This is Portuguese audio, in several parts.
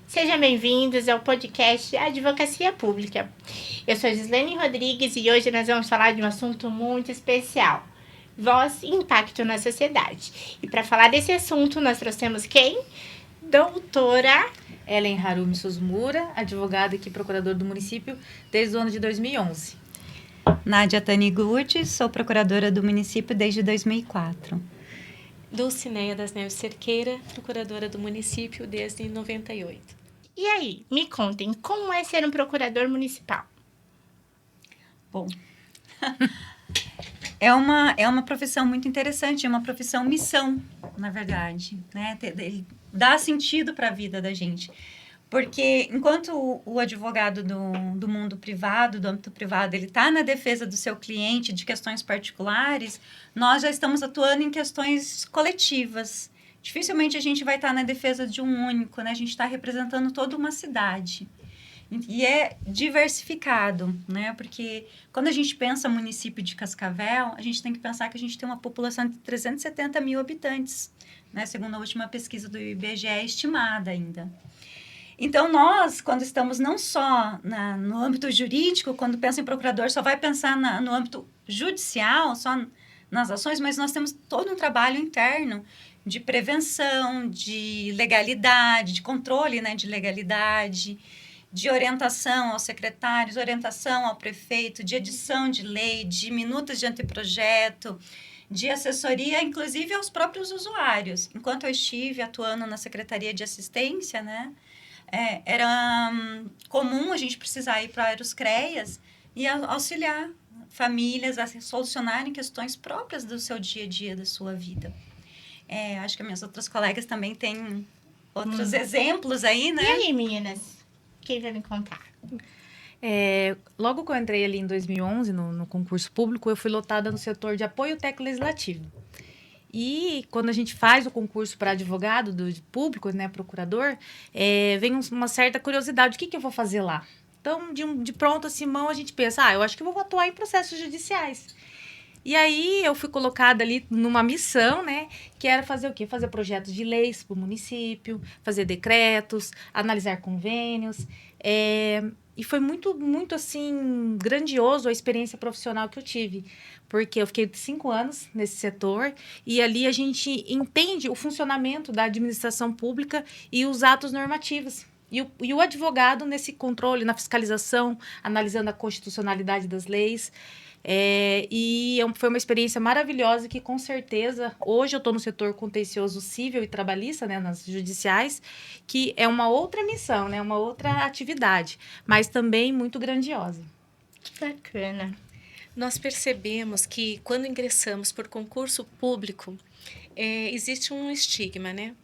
Sejam bem-vindos ao podcast Advocacia Pública. Eu sou Gislene Rodrigues e hoje nós vamos falar de um assunto muito especial: voz e impacto na sociedade. E para falar desse assunto, nós trouxemos quem? Doutora Ellen Harumi Suzmura, advogada e procuradora do município desde o ano de 2011. Nádia Taniguchi, sou procuradora do município desde 2004. Dulcineia das Neves Cerqueira, procuradora do município desde 98. E aí, me contem, como é ser um procurador municipal? Bom, é uma profissão muito interessante, é uma profissão missão, na verdade, né? Dá sentido para a vida da gente. Porque enquanto o advogado do mundo privado, do âmbito privado, ele está na defesa do seu cliente de questões particulares, nós já estamos atuando em questões coletivas. Dificilmente a gente vai estar na defesa de um único, né? A gente está representando toda uma cidade. E é diversificado, né? Porque quando a gente pensa município de Cascavel, a gente tem que pensar que a gente tem uma população de 370 mil habitantes, né? Segundo a última pesquisa do IBGE, estimada ainda. Então, nós, quando estamos não só no âmbito jurídico, quando pensa em procurador, só vai pensar no âmbito judicial, só nas ações, mas nós temos todo um trabalho interno de prevenção, de legalidade, de controle, né, de legalidade, de orientação aos secretários, orientação ao prefeito, de edição de lei, de minutas de anteprojeto, de assessoria, inclusive aos próprios usuários. Enquanto eu estive atuando na Secretaria de Assistência, né, era comum a gente precisar ir para Aeroscreas e auxiliar famílias a solucionarem questões próprias do seu dia a dia, da sua vida. Acho que as minhas outras colegas também têm outros exemplos aí, né? E aí, meninas? Quem vai me contar? Logo que eu entrei ali em 2011 no concurso público, eu fui lotada no setor de apoio técnico legislativo. E quando a gente faz o concurso para advogado do público, né, procurador, vem uma certa curiosidade, o que eu vou fazer lá? Então, de pronto, assim, mão, a gente pensa, eu acho que eu vou atuar em processos judiciais. E aí, eu fui colocada ali numa missão, né, que era fazer o quê? Fazer projetos de leis para o município, fazer decretos, analisar convênios, e foi muito, muito, assim, grandioso a experiência profissional que eu tive. Porque eu fiquei 5 anos nesse setor e ali a gente entende o funcionamento da administração pública e os atos normativos. E o advogado nesse controle, na fiscalização, analisando a constitucionalidade das leis. Foi uma experiência maravilhosa que, com certeza, hoje eu estou no setor contencioso civil e trabalhista, né, nas judiciais, que é uma outra missão, né, uma outra atividade, mas também muito grandiosa. Que bacana. Nós percebemos que, quando ingressamos por concurso público, existe um estigma, né?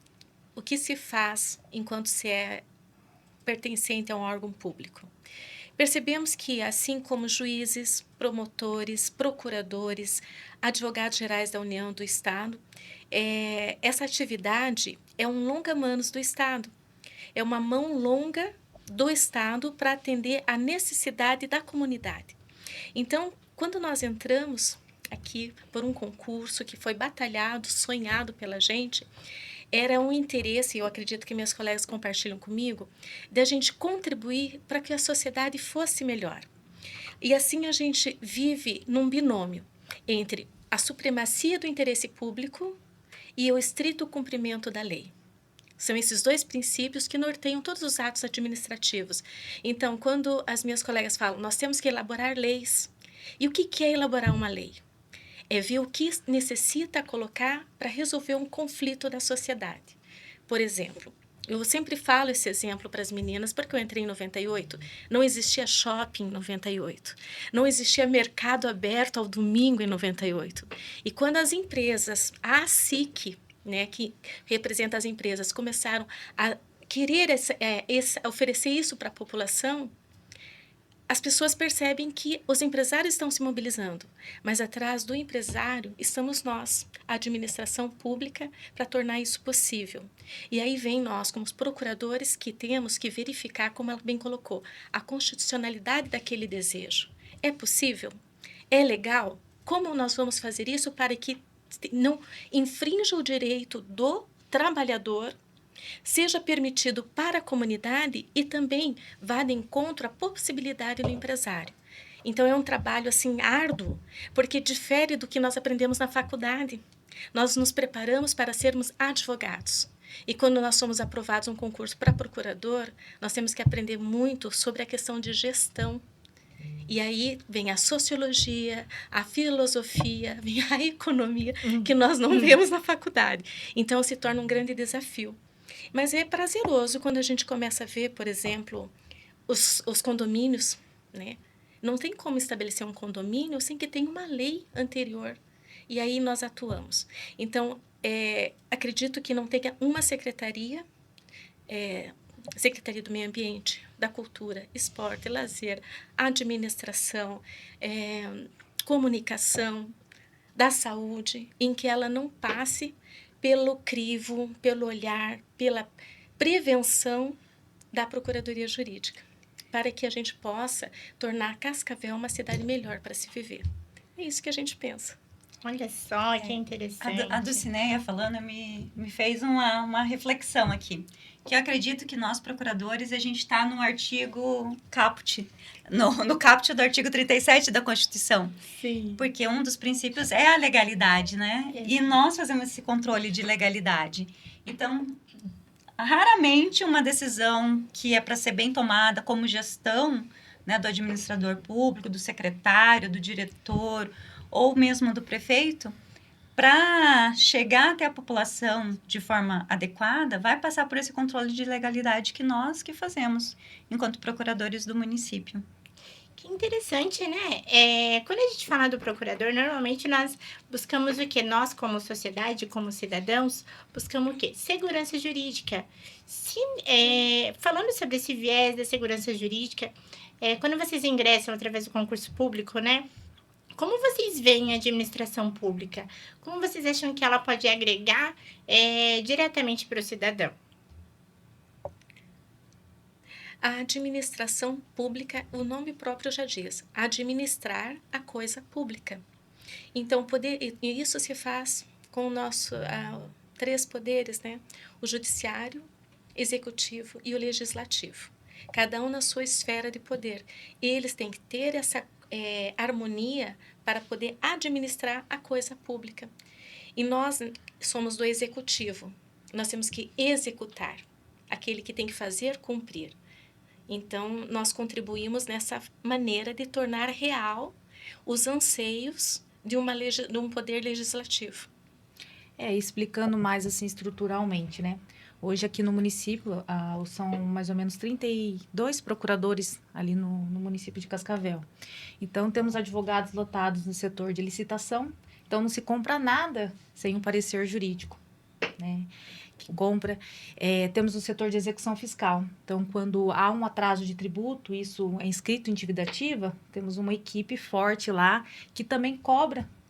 O que se faz enquanto se é pertencente a um órgão público? Percebemos que, assim como juízes, promotores, procuradores, advogados gerais da União do Estado, essa atividade é um longa-manos do Estado. É uma mão longa do Estado para atender a necessidade da comunidade. Então, quando nós entramos aqui por um concurso que foi batalhado, sonhado pela gente, era um interesse, eu acredito que meus colegas compartilham comigo, de a gente contribuir para que a sociedade fosse melhor. E assim a gente vive num binômio entre a supremacia do interesse público e o estrito cumprimento da lei. São esses dois princípios que norteiam todos os atos administrativos. Então, quando as minhas colegas falam, nós temos que elaborar leis. E o que é elaborar uma lei? É ver o que necessita colocar para resolver um conflito da sociedade. Por exemplo, eu sempre falo esse exemplo para as meninas, porque eu entrei em 98, não existia shopping em 98, não existia mercado aberto ao domingo em 98. E quando as empresas, a SIC, né, que representa as empresas, começaram a querer oferecer isso para a população, as pessoas percebem que os empresários estão se mobilizando, mas atrás do empresário estamos nós, a administração pública, para tornar isso possível. E aí vem nós, como os procuradores, que temos que verificar, como ela bem colocou, a constitucionalidade daquele desejo. É possível? É legal? Como nós vamos fazer isso para que não infrinja o direito do trabalhador, seja permitido para a comunidade e também vá de encontro à possibilidade do empresário. Então, é um trabalho assim árduo, porque difere do que nós aprendemos na faculdade. Nós nos preparamos para sermos advogados. E quando nós somos aprovados um concurso para procurador, nós temos que aprender muito sobre a questão de gestão. E aí vem a sociologia, a filosofia, vem a economia, que nós não vemos na faculdade. Então, se torna um grande desafio. Mas é prazeroso quando a gente começa a ver, por exemplo, os condomínios, né? Não tem como estabelecer um condomínio sem que tenha uma lei anterior. E aí nós atuamos. Então, acredito que não tenha uma secretaria, Secretaria do Meio Ambiente, da Cultura, Esporte, Lazer, Administração, Comunicação, da Saúde, em que ela não passe pelo crivo, pelo olhar, pela prevenção da Procuradoria Jurídica, para que a gente possa tornar Cascavel uma cidade melhor para se viver. É isso que a gente pensa. Olha só, que interessante. A Dulcineia falando me fez uma reflexão aqui. Que eu acredito que nós, procuradores, a gente está no artigo caput, no caput do artigo 37 da Constituição. Sim. Porque um dos princípios é a legalidade, né? E nós fazemos esse controle de legalidade. Então, raramente uma decisão que é para ser bem tomada como gestão, né, do administrador público, do secretário, do diretor ou mesmo do prefeito, para chegar até a população de forma adequada, vai passar por esse controle de legalidade que nós que fazemos, enquanto procuradores do município. Que interessante, né? Quando a gente fala do procurador, normalmente nós buscamos o quê? Nós, como sociedade, como cidadãos, buscamos o quê? Segurança jurídica. Falando sobre esse viés da segurança jurídica, quando vocês ingressam através do concurso público, né? Como vocês veem a administração pública? Como vocês acham que ela pode agregar diretamente para o cidadão? A administração pública, o nome próprio já diz, administrar a coisa pública. Então, isso se faz com o nosso 3 poderes, né? O judiciário, executivo e o legislativo. Cada um na sua esfera de poder. Eles têm que ter essa harmonia para poder administrar a coisa pública. E nós somos do executivo. Nós temos que executar. Aquele que tem que fazer, cumprir. Então, nós contribuímos nessa maneira de tornar real os anseios de um poder legislativo. Explicando mais assim estruturalmente, né? Hoje aqui no município são mais ou menos 32 procuradores ali no município de Cascavel. Então, temos advogados lotados no setor de licitação. Então, não se compra nada sem um parecer jurídico, né? Que compra. Temos o setor de execução fiscal. Então, quando há um atraso de tributo, isso é inscrito em dívida ativa, temos uma equipe forte lá que também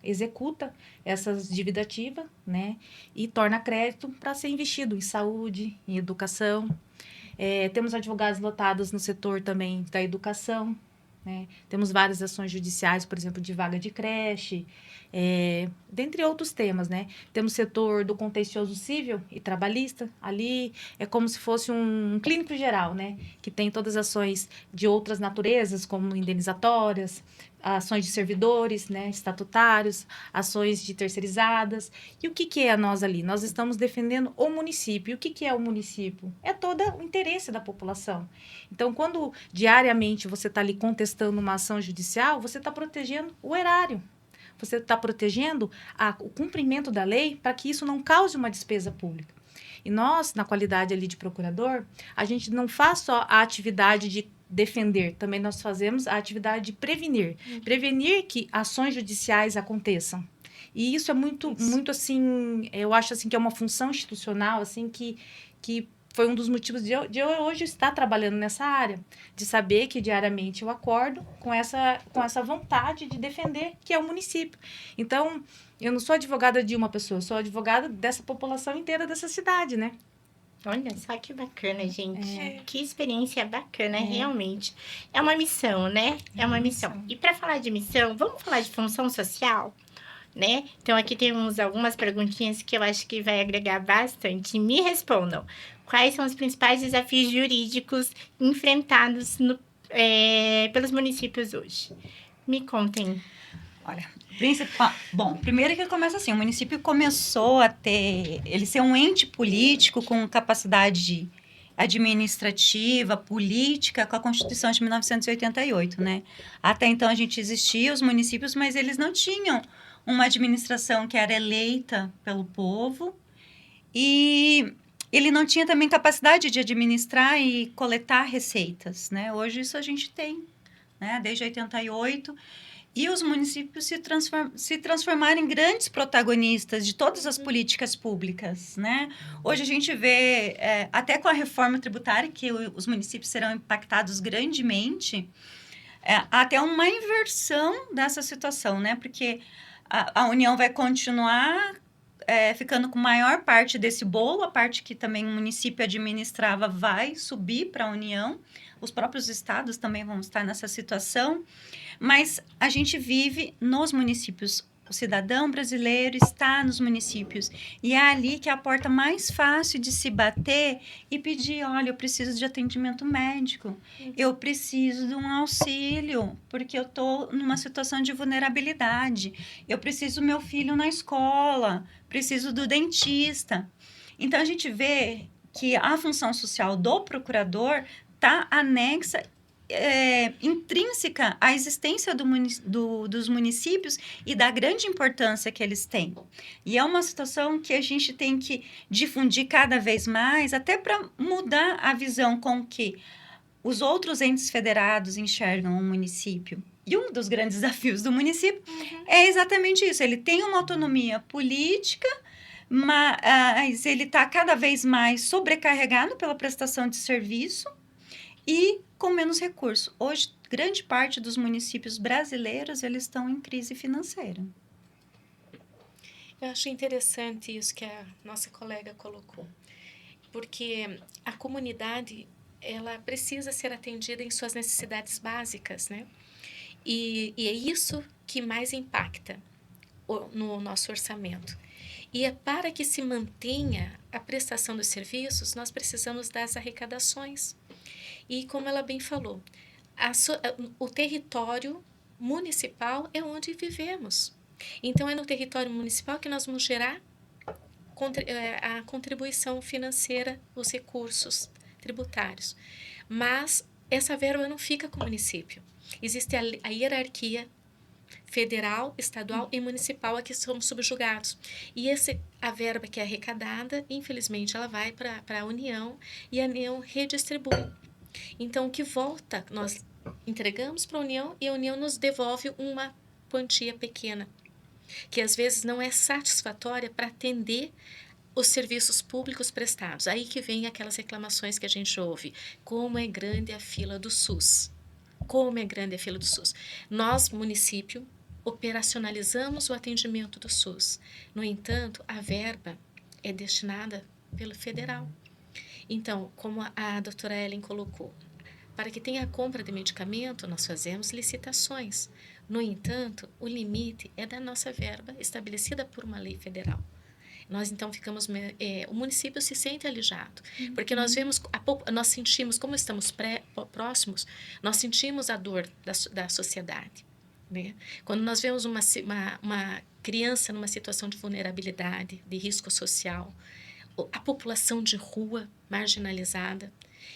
executa essas dívidas ativas, né? E torna crédito para ser investido em saúde, em educação. Temos advogados lotados no setor também da educação, né? Temos várias ações judiciais, por exemplo, de vaga de creche, dentre outros temas, né? Temos o setor do contencioso civil e trabalhista. Ali é como se fosse um clínico geral, né? Que tem todas as ações de outras naturezas, como indenizatórias, ações de servidores, né, estatutários, ações de terceirizadas. E o que é nós ali? Nós estamos defendendo o município. E o que é o município? É todo o interesse da população. Então, quando diariamente você está ali contestando uma ação judicial, você está protegendo o erário. Você está protegendo o cumprimento da lei para que isso não cause uma despesa pública. E nós, na qualidade ali de procurador, a gente não faz só a atividade de defender, também nós fazemos a atividade de prevenir. Prevenir que ações judiciais aconteçam. E isso é muito assim, eu acho assim que é uma função institucional, assim, que foi um dos motivos de eu hoje estar trabalhando nessa área, de saber que diariamente eu acordo com essa vontade de defender, que é o município. Então, eu não sou advogada de uma pessoa, eu sou advogada dessa população inteira dessa cidade, né? Olha só que bacana, gente. Que experiência bacana, realmente. É uma missão, né? É uma missão. E para falar de missão, vamos falar de função social, né? Então, aqui temos algumas perguntinhas que eu acho que vai agregar bastante. Me respondam. quais são os principais desafios jurídicos enfrentados pelos municípios hoje? Me contem. Olha, bom, primeiro que começa assim, o município começou a ele ser um ente político com capacidade administrativa, política, com a Constituição de 1988, né? Até então a gente existia os municípios, mas eles não tinham uma administração que era eleita pelo povo e ele não tinha também capacidade de administrar e coletar receitas, né? Hoje isso a gente tem, né? Desde 88. E os municípios se transformaram em grandes protagonistas de todas as políticas públicas, né? Hoje a gente vê, até com a reforma tributária, que os municípios serão impactados grandemente, até uma inversão dessa situação, né? Porque a União vai continuar ficando com maior parte desse bolo, a parte que também o município administrava vai subir para a União, os próprios estados também vão estar nessa situação, mas a gente vive nos municípios. O cidadão brasileiro está nos municípios e é ali que é a porta mais fácil de se bater e pedir, olha, eu preciso de atendimento médico, eu preciso de um auxílio, porque eu estou numa situação de vulnerabilidade, eu preciso do meu filho na escola, preciso do dentista. Então, a gente vê que a função social do procurador está anexa, intrínseca à existência dos municípios e da grande importância que eles têm. E é uma situação que a gente tem que difundir cada vez mais, até para mudar a visão com que os outros entes federados enxergam o município. E um dos grandes desafios do município é exatamente isso. Ele tem uma autonomia política, mas ele está cada vez mais sobrecarregado pela prestação de serviço e com menos recurso. Hoje, grande parte dos municípios brasileiros eles estão em crise financeira. Eu acho interessante isso que a nossa colega colocou, porque a comunidade ela precisa ser atendida em suas necessidades básicas, né? E é isso que mais impacta no nosso orçamento. E para que se mantenha a prestação dos serviços, nós precisamos das arrecadações. E como ela bem falou, o território municipal é onde vivemos. Então, é no território municipal que nós vamos gerar a contribuição financeira, os recursos tributários. Mas essa verba não fica com o município. Existe a hierarquia federal, estadual e municipal a que somos subjugados. E a verba que é arrecadada, infelizmente, ela vai para a União e a União redistribui. Então, o que volta, nós entregamos para a União e a União nos devolve uma quantia pequena, que às vezes não é satisfatória para atender os serviços públicos prestados. Aí que vem aquelas reclamações que a gente ouve. Como é grande a fila do SUS. Como é grande a fila do SUS. Nós, município, operacionalizamos o atendimento do SUS. No entanto, a verba é destinada pelo federal. Então, como a doutora Ellen colocou, para que tenha a compra de medicamento, nós fazemos licitações. No entanto, o limite é da nossa verba estabelecida por uma lei federal. Nós, então, o município se sente alijado, porque nós vemos, nós sentimos, como estamos próximos, nós sentimos a dor da sociedade. Né? Quando nós vemos uma criança numa situação de vulnerabilidade, de risco social, a população de rua marginalizada,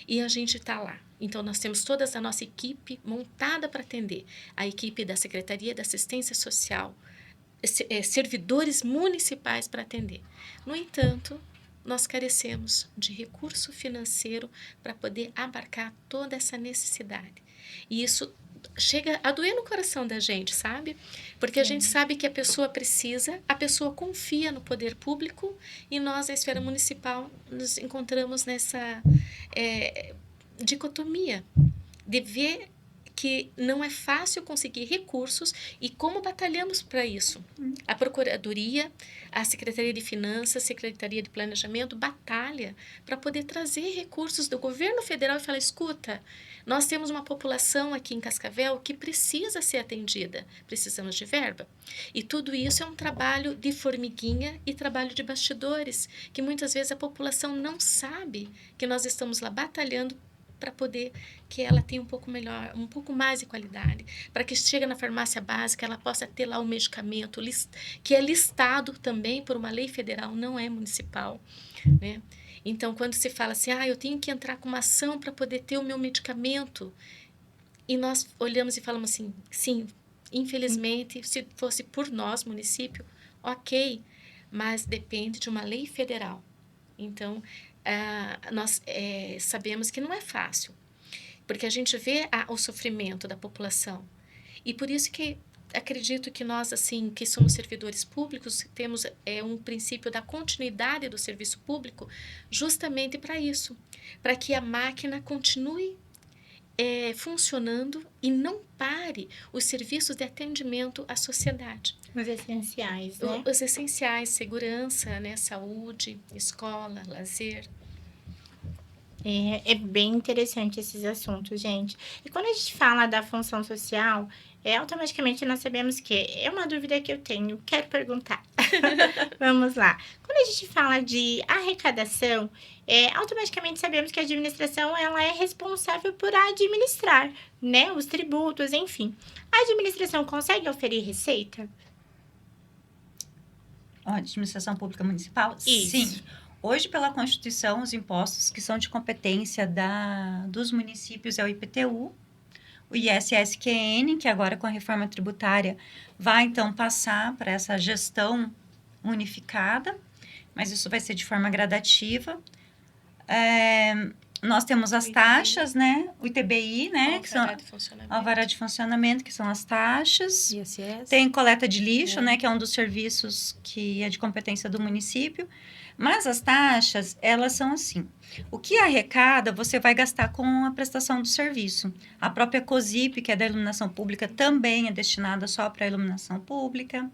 e a gente está lá. Então, nós temos toda a nossa equipe montada para atender. A equipe da Secretaria da Assistência Social, servidores municipais para atender. No entanto, nós carecemos de recurso financeiro para poder abarcar toda essa necessidade. E isso chega a doer no coração da gente, sabe? Porque a gente sabe que a pessoa precisa, a pessoa confia no poder público e nós, na esfera municipal, nos encontramos nessa dicotomia de ver que não é fácil conseguir recursos e como batalhamos para isso. A Procuradoria, a Secretaria de Finanças, a Secretaria de Planejamento batalha para poder trazer recursos do governo federal e falar, escuta, nós temos uma população aqui em Cascavel que precisa ser atendida, precisamos de verba. E tudo isso é um trabalho de formiguinha e trabalho de bastidores, que muitas vezes a população não sabe que nós estamos lá batalhando para poder que ela tenha um pouco melhor, um pouco mais de qualidade, para que chegue na farmácia básica, ela possa ter lá o medicamento que é listado também por uma lei federal, não é municipal, né? Então, quando se fala assim, eu tenho que entrar com uma ação para poder ter o meu medicamento, e nós olhamos e falamos assim, sim, infelizmente, se fosse por nós, município, ok, mas depende de uma lei federal. Então, nós sabemos que não é fácil, porque a gente vê o sofrimento da população. E por isso que acredito que nós, assim, que somos servidores públicos, temos um princípio da continuidade do serviço público justamente para isso, para que a máquina continue funcionando e não pare os serviços de atendimento à sociedade. Os essenciais, né? Os essenciais, segurança, né, saúde, escola, lazer. É bem interessante esses assuntos, gente. E quando a gente fala da função social, automaticamente nós sabemos que é uma dúvida que eu tenho, quero perguntar. Vamos lá. Quando a gente fala de arrecadação, automaticamente sabemos que a administração ela é responsável por administrar, né, os tributos, enfim. A administração consegue oferir receita? Administração Pública Municipal? Isso. Sim. Hoje, pela Constituição, os impostos que são de competência dos municípios é o IPTU, o ISSQN, que agora com a reforma tributária vai, então, passar para essa gestão unificada, mas isso vai ser de forma gradativa. Nós temos as taxas, né? O ITBI, né? Que são a vara de funcionamento, que são as taxas. ISS. Tem coleta de lixo, né? Que é um dos serviços que é de competência do município. Mas as taxas, elas são assim. O que arrecada, você vai gastar com a prestação do serviço. A própria COSIP, que é da iluminação pública, também é destinada só para a iluminação pública.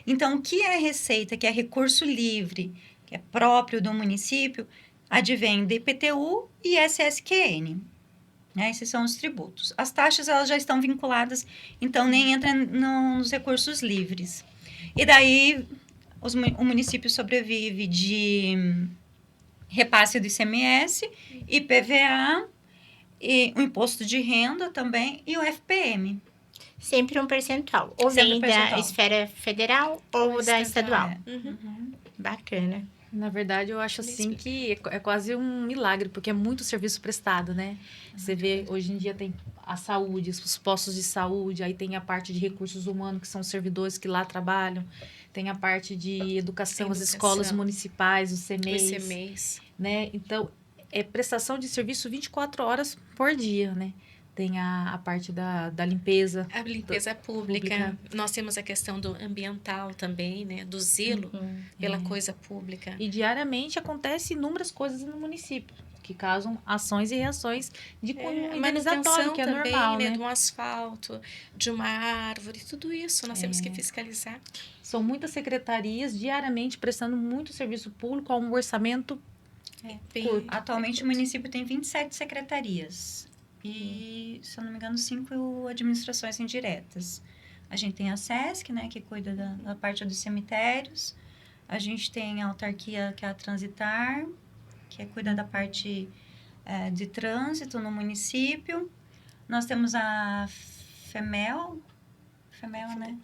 Então, o que é receita, que é recurso livre, que é próprio do município, advém de IPTU e SSQN. Né? Esses são os tributos. As taxas, elas já estão vinculadas, então nem entram nos recursos livres. E daí, o município sobrevive de repasse do ICMS, IPVA, e o imposto de renda também, e o FPM. Sempre um percentual. Ou vem da esfera federal ou da estadual. Bacana. Na verdade, eu acho assim que é quase um milagre, porque é muito serviço prestado, né? Você vê, hoje em dia tem a saúde, os postos de saúde, aí tem a parte de recursos humanos, que são servidores que lá trabalham, tem a parte de educação, as escolas municipais, os CMEs, né? Então, é prestação de serviço 24 horas por dia, né? Tem a parte da limpeza. A limpeza pública. Nós temos a questão do ambiental também, né? Do zelo pela coisa pública. E diariamente acontece inúmeras coisas no município, que causam ações e reações de cunho indenizatório, que é também, normal, né? De um asfalto, de uma árvore, tudo isso nós temos que fiscalizar. São muitas secretarias diariamente prestando muito serviço público a um orçamento curto. Atualmente o município tem 27 secretarias. E, se eu não me engano, 5 administrações indiretas. A gente tem a SESC, né, que cuida da parte dos cemitérios. A gente tem a autarquia, que é a Transitar, que cuida da parte de trânsito no município. Nós temos a FEMEL, né?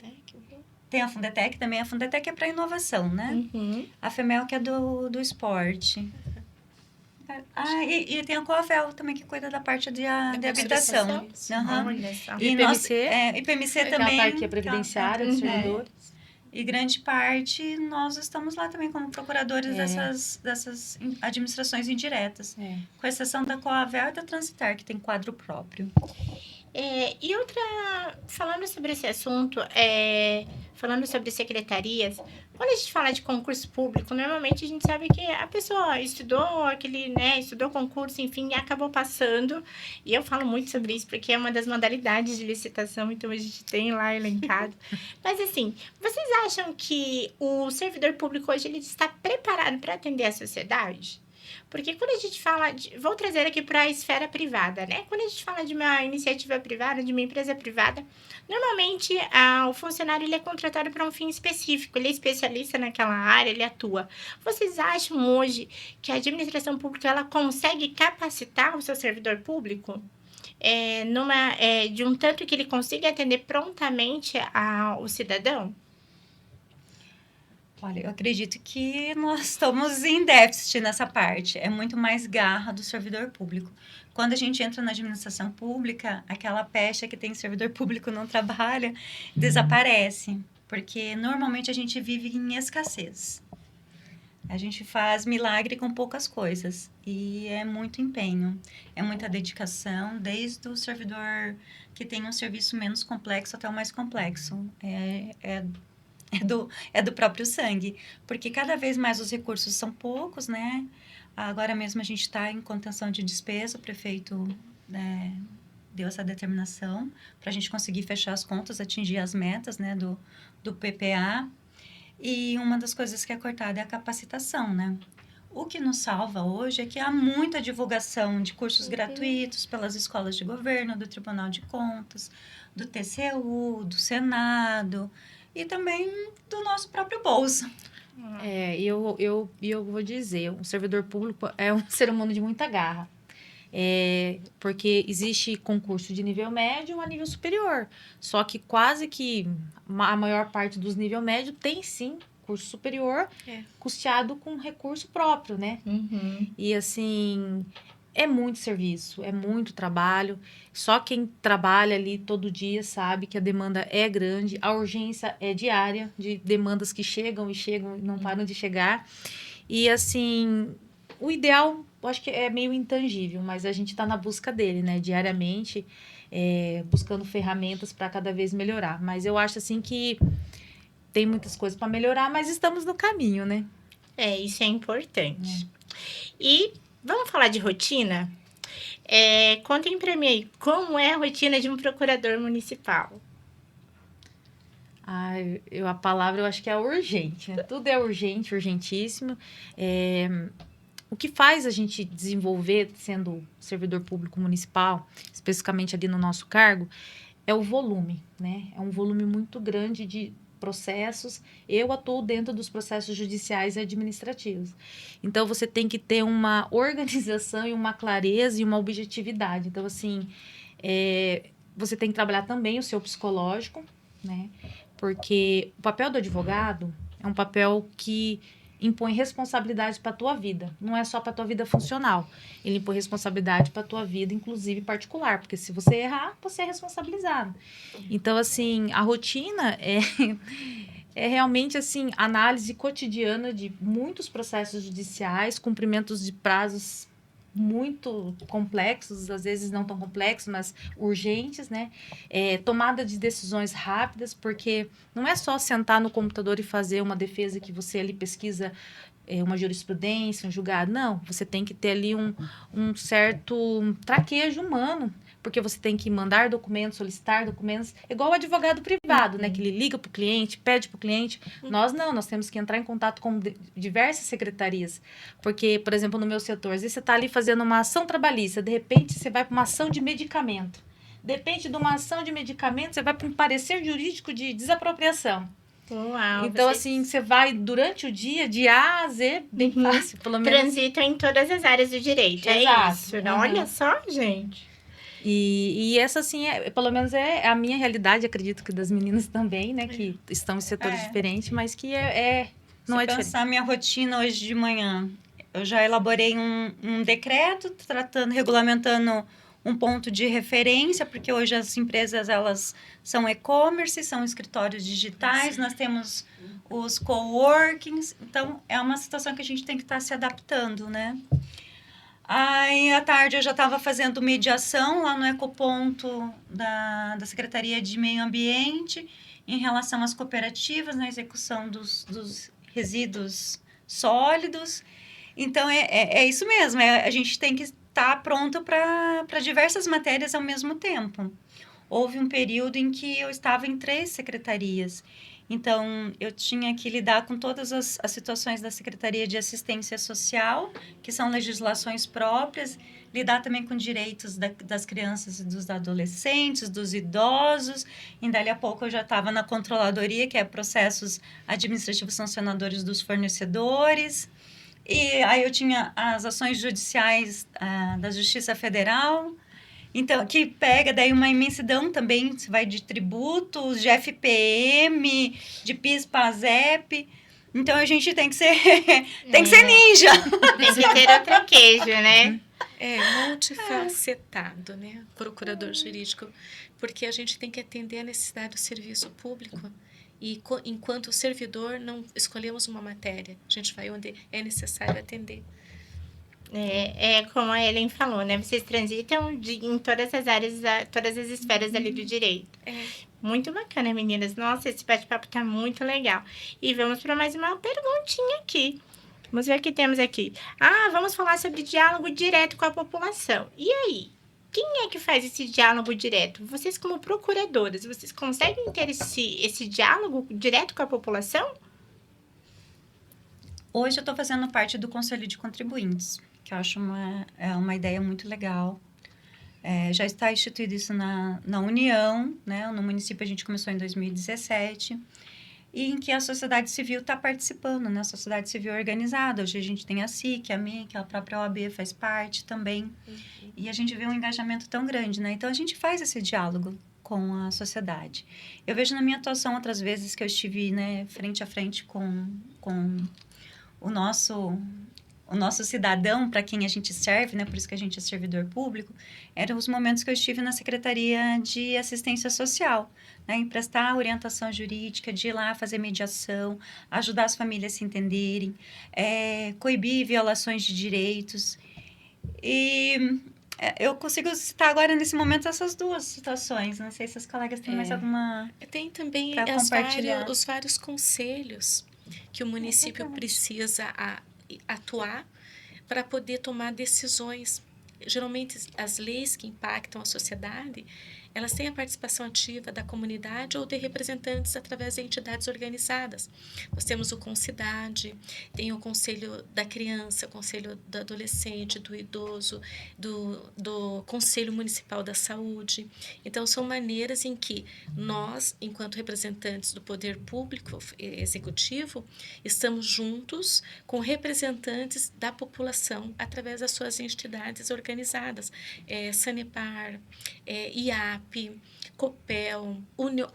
Tem a Fundetec também. A Fundetec é para inovação, né? A FEMEL, que é do esporte. E tem a Coavel também, que cuida da parte de habitação. E IPMC também. A autarquia previdenciária dos servidores. E grande parte, nós estamos lá também como procuradores dessas administrações indiretas. Com exceção da Coavel e da Transitar, que tem quadro próprio. E outra, falando sobre esse assunto, falando sobre secretarias, quando a gente fala de concurso público, normalmente a gente sabe que a pessoa estudou aquele, né, estudou concurso, enfim, e acabou passando. E eu falo muito sobre isso porque é uma das modalidades de licitação, então a gente tem lá elencado. Mas assim, vocês acham que o servidor público hoje ele está preparado para atender a sociedade? Porque quando a gente fala vou trazer aqui para a esfera privada, né? Quando a gente fala de uma iniciativa privada, de uma empresa privada, normalmente o funcionário ele é contratado para um fim específico, ele é especialista naquela área, ele atua. Vocês acham hoje que a administração pública ela consegue capacitar o seu servidor público? De um tanto que ele consiga atender prontamente o cidadão? Olha, eu acredito que nós estamos em déficit nessa parte. É muito mais garra do servidor público. Quando a gente entra na administração pública, aquela pecha que tem servidor público não trabalha, desaparece. Porque normalmente a gente vive em escassez. A gente faz milagre com poucas coisas. E é muito empenho, é muita dedicação, desde o servidor que tem um serviço menos complexo até o mais complexo. É do próprio sangue, porque cada vez mais os recursos são poucos, né? Agora mesmo a gente está em contenção de despesa, o prefeito deu essa determinação para a gente conseguir fechar as contas, atingir as metas, né, do PPA. E uma das coisas que é cortada é a capacitação, né? O que nos salva hoje é que há muita divulgação de cursos gratuitos pelas escolas de governo, do Tribunal de Contas, do TCU, do Senado e também do nosso próprio bolso. Eu vou dizer, um servidor público é um ser humano de muita garra. Porque existe concurso de nível médio a nível superior. Só que quase que a maior parte dos nível médio tem, sim, curso superior custeado com recurso próprio, né? Uhum. E, assim, é muito serviço, é muito trabalho. Só quem trabalha ali todo dia sabe que a demanda é grande, a urgência é diária, de demandas que chegam e não param de chegar. E, assim, o ideal, eu acho que é meio intangível, mas a gente está na busca dele, né? Diariamente, buscando ferramentas para cada vez melhorar. Mas eu acho, assim, que tem muitas coisas para melhorar, mas estamos no caminho, né? Isso é importante. E vamos falar de rotina? Contem para mim aí, como é a rotina de um procurador municipal? A palavra eu acho que é urgente, né? Tudo é urgente, urgentíssimo. O que faz a gente desenvolver, sendo servidor público municipal, especificamente ali no nosso cargo, é o volume, né? É um volume muito grande de processos. Eu atuo dentro dos processos judiciais e administrativos. Então, você tem que ter uma organização e uma clareza e uma objetividade. Então, assim, você tem que trabalhar também o seu psicológico, né? Porque o papel do advogado é um papel que impõe responsabilidade para a tua vida. Não é só para a tua vida funcional. Ele impõe responsabilidade para a tua vida, inclusive particular. Porque se você errar, você é responsabilizado. Então, assim, a rotina é realmente, assim, análise cotidiana de muitos processos judiciais, cumprimentos de prazos muito complexos, às vezes não tão complexos, mas urgentes, né? Tomada de decisões rápidas, porque não é só sentar no computador e fazer uma defesa que você ali pesquisa uma jurisprudência, um julgado. Não, você tem que ter ali um certo traquejo humano, porque você tem que mandar documentos, solicitar documentos, igual o advogado privado, né? Que ele liga para o cliente, pede para o cliente. Nós não, nós temos que entrar em contato com diversas secretarias. Porque, por exemplo, no meu setor, às vezes você está ali fazendo uma ação trabalhista, de repente você vai para uma ação de medicamento. Depende de uma ação de medicamento, você vai para um parecer jurídico de desapropriação. Uau, então, assim, você vai durante o dia, de A a Z, bem fácil, pelo menos. Transitam em todas as áreas do direito, Exato. É isso. Não? Olha só, gente. E essa, assim, pelo menos é a minha realidade, acredito que das meninas também, né? Que estão em setores diferentes, mas que não é diferente. Se pensar minha rotina hoje de manhã, eu já elaborei um decreto regulamentando um ponto de referência, porque hoje as empresas, elas são e-commerce, são escritórios digitais, nós temos os coworkings, então é uma situação que a gente tem que estar se adaptando, né? Aí, à tarde, eu já estava fazendo mediação lá no Ecoponto da Secretaria de Meio Ambiente em relação às cooperativas na execução dos resíduos sólidos. Então, é isso mesmo, a gente tem que estar pronto para diversas matérias ao mesmo tempo. Houve um período em que eu estava em 3 secretarias. Então, eu tinha que lidar com todas as situações da Secretaria de Assistência Social, que são legislações próprias, lidar também com direitos das crianças e dos adolescentes, dos idosos. E dali a pouco eu já estava na controladoria, que é processos administrativos sancionadores dos fornecedores. E aí eu tinha as ações judiciais da Justiça Federal. Então, que pega daí uma imensidão também, você vai de tributos, de FPM, de PIS, PASEP. Então, a gente tem que ser, tem que ser ninja. Tem que ter outro queijo, né? Multifacetado, né? Procurador jurídico, porque a gente tem que atender a necessidade do serviço público. E enquanto servidor, não escolhemos uma matéria. A gente vai onde é necessário atender. É como a Ellen falou, né? Vocês transitam em todas as áreas, todas as esferas ali do direito. Muito bacana, meninas. Nossa, esse bate-papo tá muito legal. E vamos para mais uma perguntinha aqui. Vamos ver o que temos aqui. Vamos falar sobre diálogo direto com a população. E aí? Quem é que faz esse diálogo direto? Vocês, como procuradoras, vocês conseguem ter esse diálogo direto com a população? Hoje eu estou fazendo parte do Conselho de Contribuintes, que eu acho uma ideia muito legal. Já está instituído isso na União, né? No município a gente começou em 2017, e em que a sociedade civil está participando, né? A sociedade civil organizada. Hoje a gente tem a SIC, a MIC, a própria OAB faz parte também. E a gente vê um engajamento tão grande, né? Então, a gente faz esse diálogo com a sociedade. Eu vejo na minha atuação outras vezes que eu estive, né, frente a frente com o nosso cidadão, para quem a gente serve, né? Por isso que a gente é servidor público, eram os momentos que eu estive na Secretaria de Assistência Social, né? Em prestar orientação jurídica, de ir lá fazer mediação, ajudar as famílias a se entenderem, coibir violações de direitos. E eu consigo citar agora, nesse momento, essas 2 situações. Não sei se as colegas têm mais alguma... Tem também os vários conselhos que o município precisa atuar para poder tomar decisões. Geralmente, as leis que impactam a sociedade, elas têm a participação ativa da comunidade ou de representantes através de entidades organizadas. Nós temos o Concidade, tem o Conselho da Criança, o Conselho do Adolescente, do Idoso, do Conselho Municipal da Saúde. Então, são maneiras em que nós, enquanto representantes do poder público executivo, estamos juntos com representantes da população através das suas entidades organizadas, Sanepar, IAP, Copel,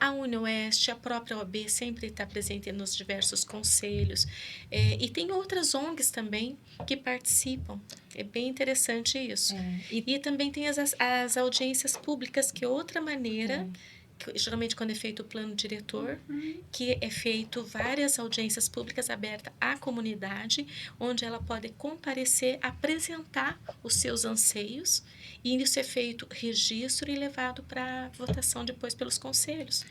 a UniOeste, a própria OAB sempre está presente nos diversos conselhos. E tem outras ONGs também que participam. É bem interessante isso. E também tem as audiências públicas, que é outra maneira... geralmente quando é feito o plano diretor, que é feito várias audiências públicas abertas à comunidade, onde ela pode comparecer, apresentar os seus anseios, e isso é feito registro e levado para votação depois pelos conselhos.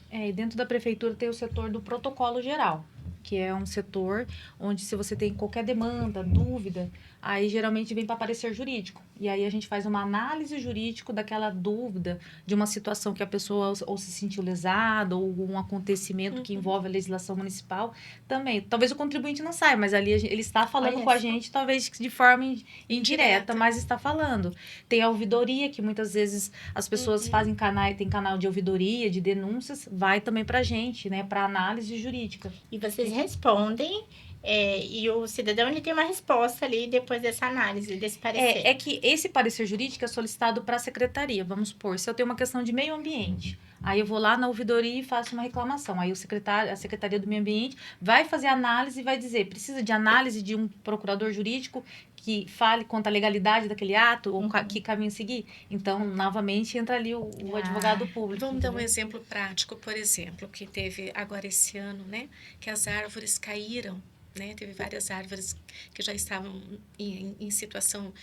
E dentro da prefeitura tem o setor do protocolo geral, que é um setor onde, se você tem qualquer demanda, dúvida, aí geralmente vem para parecer jurídico. E aí a gente faz uma análise jurídica daquela dúvida, de uma situação que a pessoa ou se sentiu lesada, ou algum acontecimento que envolve a legislação municipal. Também, talvez o contribuinte não saiba, mas ali ele está falando com a gente, talvez de forma indireta, mas está falando. Tem a ouvidoria, que muitas vezes as pessoas fazem tem canal de ouvidoria, de denúncias, vai também para a gente, né, para análise jurídica. E vocês respondem, e o cidadão ele tem uma resposta ali depois dessa análise, desse parecer. É que esse parecer jurídico é solicitado para a secretaria. Vamos supor, se eu tenho uma questão de meio ambiente, aí eu vou lá na ouvidoria e faço uma reclamação. Aí a Secretaria do Meio Ambiente vai fazer análise e vai dizer, precisa de análise de um procurador jurídico que fale quanto à legalidade daquele ato, ou que caminho seguir. Então, novamente, entra ali o advogado público. Vamos dar um exemplo prático, por exemplo, que teve agora esse ano, né? Que as árvores caíram né? Teve várias árvores que já estavam em situação...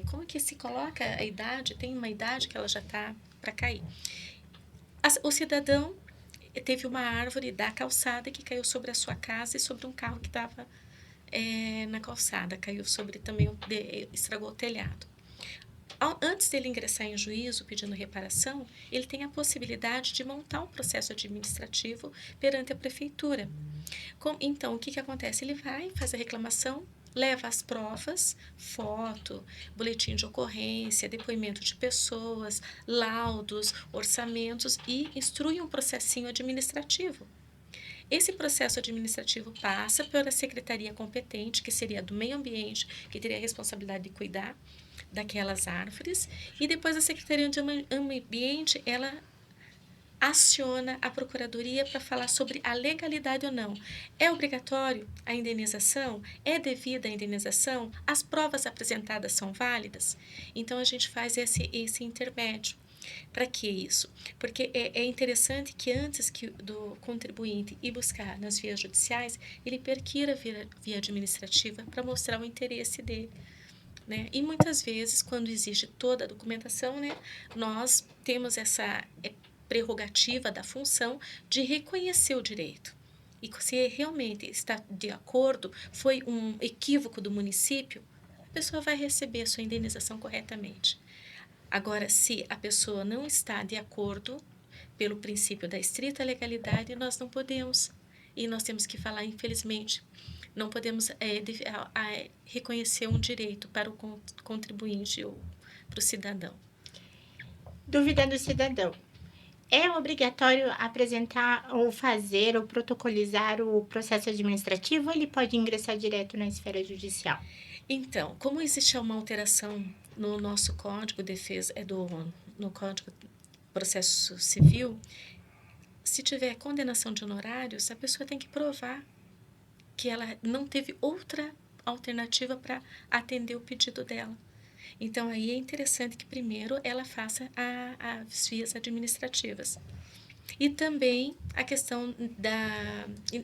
como que se coloca a idade? Tem uma idade que ela já está para cair. O cidadão teve uma árvore da calçada que caiu sobre a sua casa e sobre um carro que estava na calçada. Caiu sobre também, estragou o telhado. Antes dele ingressar em juízo pedindo reparação, ele tem a possibilidade de montar um processo administrativo perante a prefeitura. Então, o que acontece? Ele vai, faz a reclamação, leva as provas, foto, boletim de ocorrência, depoimento de pessoas, laudos, orçamentos e instrui um processinho administrativo. Esse processo administrativo passa pela secretaria competente, que seria do meio ambiente, que teria a responsabilidade de cuidar daquelas árvores, e depois a Secretaria de Meio Ambiente, ela aciona a Procuradoria para falar sobre a legalidade ou não. É obrigatório a indenização? É devida a indenização? As provas apresentadas são válidas? Então, a gente faz esse intermédio. Para que isso? Porque é interessante que antes do contribuinte ir buscar nas vias judiciais, ele perquira via administrativa para mostrar o interesse dele. Né? E muitas vezes, quando existe toda a documentação, né, nós temos essa prerrogativa da função de reconhecer o direito. E se realmente está de acordo, foi um equívoco do município, a pessoa vai receber a sua indenização corretamente. Agora, se a pessoa não está de acordo, pelo princípio da estrita legalidade, nós não podemos. E nós temos que falar, infelizmente, não podemos reconhecer um direito para o contribuinte ou para o cidadão. Dúvida do cidadão. É obrigatório apresentar ou fazer ou protocolizar o processo administrativo ou ele pode ingressar direto na esfera judicial? Então, como existe uma alteração no nosso Código de Defesa, no Código de Processo Civil, se tiver condenação de honorários, a pessoa tem que provar que ela não teve outra alternativa para atender o pedido dela. Então, aí é interessante que primeiro ela faça as vias administrativas. E também a questão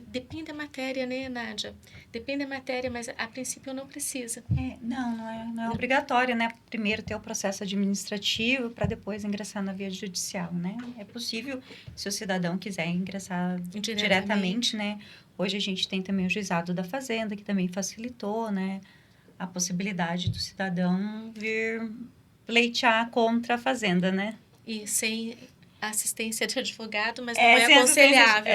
depende da matéria, né, Nádia? Depende da matéria, mas a princípio não precisa. Não é obrigatório, né? Primeiro ter o processo administrativo para depois ingressar na via judicial, né? É possível, se o cidadão quiser ingressar diretamente, né? Hoje a gente tem também o juizado da Fazenda, que também facilitou, né? A possibilidade do cidadão vir pleitear contra a Fazenda, né? E sem assistência de advogado, mas não é aconselhável.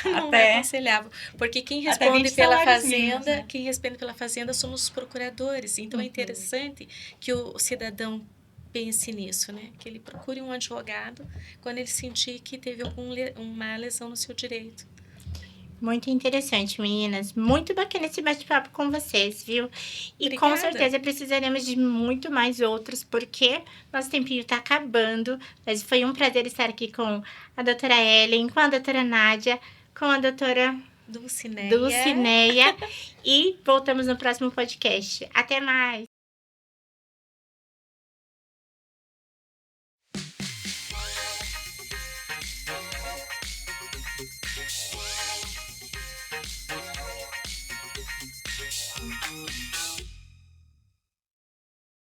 Não é aconselhável. Porque quem responde pela Fazenda somos os procuradores. Então, é interessante que o cidadão pense nisso, né? Que ele procure um advogado quando ele sentir que teve uma lesão no seu direito. Muito interessante, meninas. Muito bacana esse bate-papo com vocês, viu? E Obrigada. Com certeza precisaremos de muito mais outros, porque nosso tempinho está acabando. Mas foi um prazer estar aqui com a doutora Ellen, com a doutora Nádia, com a doutora Dulcineia. E voltamos no próximo podcast. Até mais!